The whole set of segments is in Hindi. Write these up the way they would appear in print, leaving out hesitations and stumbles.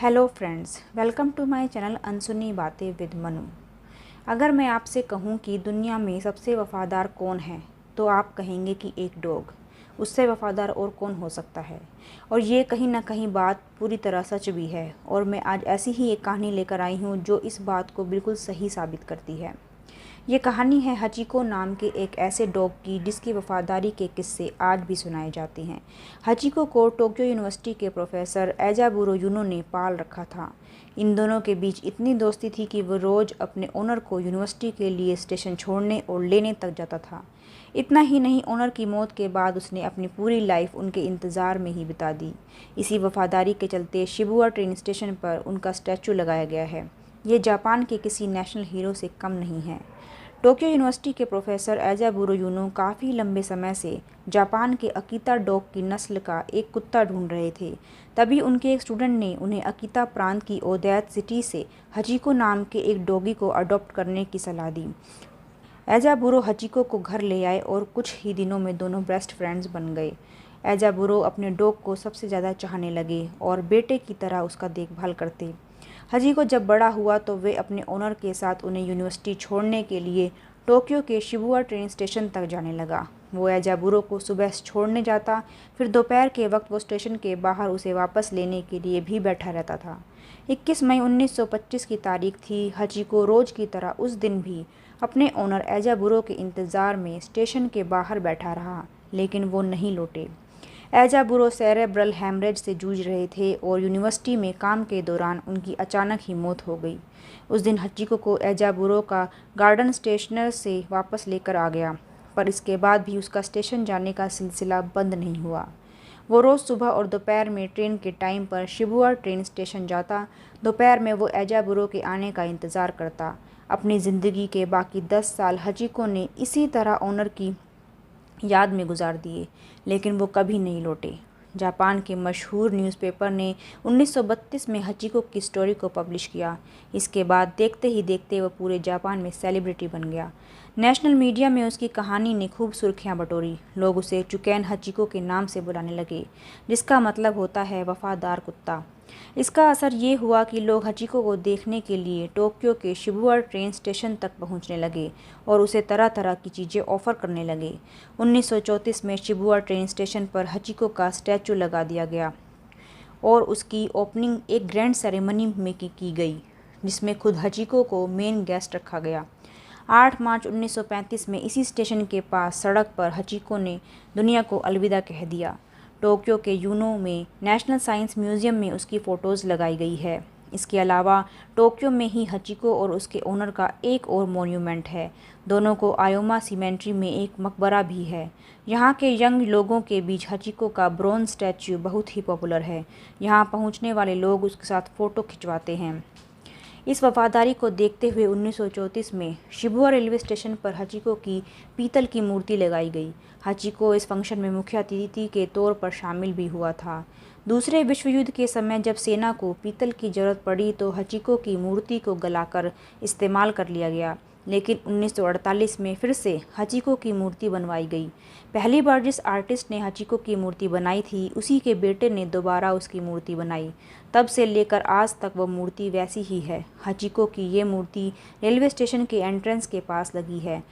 Hello friends, welcome to my channel अनसुनी बातें विद मनु। अगर मैं आपसे कहूं कि दुनिया में सबसे वफ़ादार कौन है तो आप कहेंगे कि एक डॉग। उससे वफ़ादार और कौन हो सकता है। और ये कहीं ना कहीं बात पूरी तरह सच भी है। और मैं आज ऐसी ही एक कहानी लेकर आई हूँ जो इस बात को बिल्कुल सही साबित करती है। ये कहानी है हचिको नाम के एक ऐसे डॉग की जिसकी वफादारी के किस्से आज भी सुनाए जाते हैं। हचिको को टोक्यो यूनिवर्सिटी के प्रोफेसर एजाबुरो यूनो ने पाल रखा था। इन दोनों के बीच इतनी दोस्ती थी कि वो रोज़ अपने ओनर को यूनिवर्सिटी के लिए स्टेशन छोड़ने और लेने तक जाता था। इतना ही नहीं, ओनर की मौत के बाद उसने अपनी पूरी लाइफ उनके इंतज़ार में ही बिता दी। इसी वफादारी के चलते शिबुया ट्रेन स्टेशन पर उनका स्टैचू लगाया गया है। ये जापान के किसी नेशनल हीरो से कम नहीं है। टोक्यो यूनिवर्सिटी के प्रोफेसर एजाबुरो यूनो काफ़ी लंबे समय से जापान के अकीता डॉग की नस्ल का एक कुत्ता ढूंढ रहे थे। तभी उनके एक स्टूडेंट ने उन्हें अकीता प्रांत की ओदैत सिटी से हचिको नाम के एक डॉगी को अडॉप्ट करने की सलाह दी। एजाबुरो हचिको को घर ले आए और कुछ ही दिनों में दोनों बेस्ट फ्रेंड्स बन गए। एजाबुरो अपने डॉग को सबसे ज़्यादा चाहने लगे और बेटे की तरह उसका देखभाल करते। हचिको जब बड़ा हुआ तो वे अपने ओनर के साथ उन्हें यूनिवर्सिटी छोड़ने के लिए टोक्यो के शिबुया ट्रेन स्टेशन तक जाने लगा। वो एजाबुरो को सुबह छोड़ने जाता, फिर दोपहर के वक्त वो स्टेशन के बाहर उसे वापस लेने के लिए भी बैठा रहता था। 21 मई 1925 की तारीख थी। हचिको रोज की तरह उस दिन भी अपने ओनर एजाबुरो के इंतज़ार में स्टेशन के बाहर बैठा रहा, लेकिन वो नहीं लौटे। एजाबुरो सेरेब्रल हैमरेज से जूझ रहे थे और यूनिवर्सिटी में काम के दौरान उनकी अचानक ही मौत हो गई। उस दिन हचिको को एजाबुरो का गार्डन स्टेशनर से वापस लेकर आ गया, पर इसके बाद भी उसका स्टेशन जाने का सिलसिला बंद नहीं हुआ। वो रोज़ सुबह और दोपहर में ट्रेन के टाइम पर शिबुया ट्रेन स्टेशन जाता। दोपहर में वो एजाबुरो के आने का इंतज़ार करता। अपनी ज़िंदगी के बाकी 10 साल हचिको ने इसी तरह ओनर की याद में गुजार दिए, लेकिन वो कभी नहीं लौटे। जापान के मशहूर न्यूज़पेपर ने 1932 में हचिको की स्टोरी को पब्लिश किया। इसके बाद देखते ही देखते वो पूरे जापान में सेलिब्रिटी बन गया। नेशनल मीडिया में उसकी कहानी ने खूब सुर्खियां बटोरी। लोग उसे चुकैन हचिको के नाम से बुलाने लगे, जिसका मतलब होता है वफादार कुत्ता। इसका असर ये हुआ कि लोग हचिको को देखने के लिए टोक्यो के शिबुया ट्रेन स्टेशन तक पहुंचने लगे और उसे तरह तरह की चीज़ें ऑफ़र करने लगे। 1934 में शिबुया ट्रेन स्टेशन पर हचिको का स्टैचू लगा दिया गया और उसकी ओपनिंग एक ग्रैंड सेरेमनी में की गई, जिसमें खुद हचिको को मेन गेस्ट रखा गया। 8 मार्च 1935 में इसी स्टेशन के पास सड़क पर हचिको ने दुनिया को अलविदा कह दिया। टोक्यो के यूनो में नेशनल साइंस म्यूज़ियम में उसकी फ़ोटोज़ लगाई गई है। इसके अलावा टोक्यो में ही हचिको और उसके ओनर का एक और मॉन्यूमेंट है। दोनों को आयोमा सीमेंट्री में एक मकबरा भी है। यहाँ के यंग लोगों के बीच हचिको का ब्रोंज स्टैच्यू बहुत ही पॉपुलर है। यहाँ पहुँचने वाले लोग उसके साथ फ़ोटो खिंचवाते हैं। इस वफादारी को देखते हुए 1934 में शिबुया रेलवे स्टेशन पर हचिको की पीतल की मूर्ति लगाई गई। हचिको इस फंक्शन में मुख्य अतिथि के तौर पर शामिल भी हुआ था। दूसरे विश्व युद्ध के समय जब सेना को पीतल की जरूरत पड़ी तो हचिको की मूर्ति को गलाकर इस्तेमाल कर लिया गया, लेकिन 1948 में फिर से हचिको की मूर्ति बनवाई गई। पहली बार जिस आर्टिस्ट ने हचिको की मूर्ति बनाई थी, उसी के बेटे ने दोबारा उसकी मूर्ति बनाई। तब से लेकर आज तक वह मूर्ति वैसी ही है। हचिको की ये मूर्ति रेलवे स्टेशन के एंट्रेंस के पास लगी है।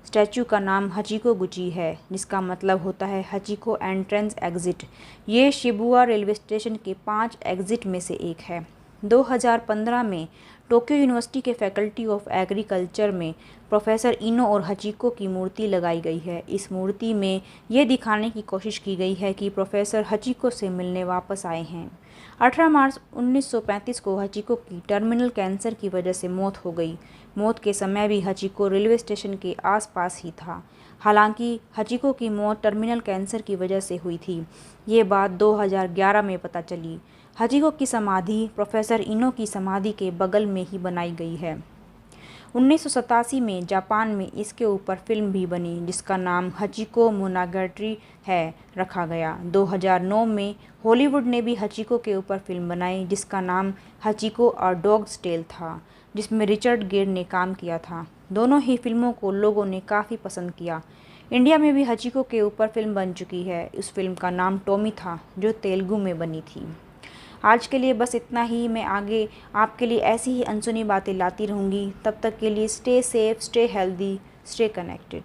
स्टैचू का नाम हचिको गुची है, जिसका मतलब होता है हचिको एंट्रेंस एग्जिट। ये शिबुया रेलवे स्टेशन के 5 एग्जिट में से एक है। 2015 में टोक्यो यूनिवर्सिटी के फैकल्टी ऑफ एग्रीकल्चर में प्रोफेसर इनो और हचिको की मूर्ति लगाई गई है। इस मूर्ति में ये दिखाने की कोशिश की गई है कि प्रोफेसर हचिको से मिलने वापस आए हैं। 18 मार्च 1935 को हचिको की टर्मिनल कैंसर की वजह से मौत हो गई। मौत के समय भी हचिको रेलवे स्टेशन के आसपास ही था। हालांकि हचिको की मौत टर्मिनल कैंसर की वजह से हुई थी, ये बात 2011 में पता चली। हचिको की समाधि प्रोफेसर इनो की समाधि के बगल में ही बनाई गई है। 1987 में जापान में इसके ऊपर फिल्म भी बनी, जिसका नाम हचिको मोनोगाटरी है रखा गया। 2009 में हॉलीवुड ने भी हचिको के ऊपर फिल्म बनाई, जिसका नाम हचिको अ डॉग्स टेल था, जिसमें रिचर्ड गियर ने काम किया था। दोनों ही फिल्मों को लोगों ने काफ़ी पसंद किया। इंडिया में भी हचिको के ऊपर फिल्म बन चुकी है। उस फिल्म का नाम टॉमी था, जो तेलुगु में बनी थी। आज के लिए बस इतना ही। मैं आगे आपके लिए ऐसी ही अनसुनी बातें लाती रहूँगी। तब तक के लिए stay safe, stay healthy, stay connected.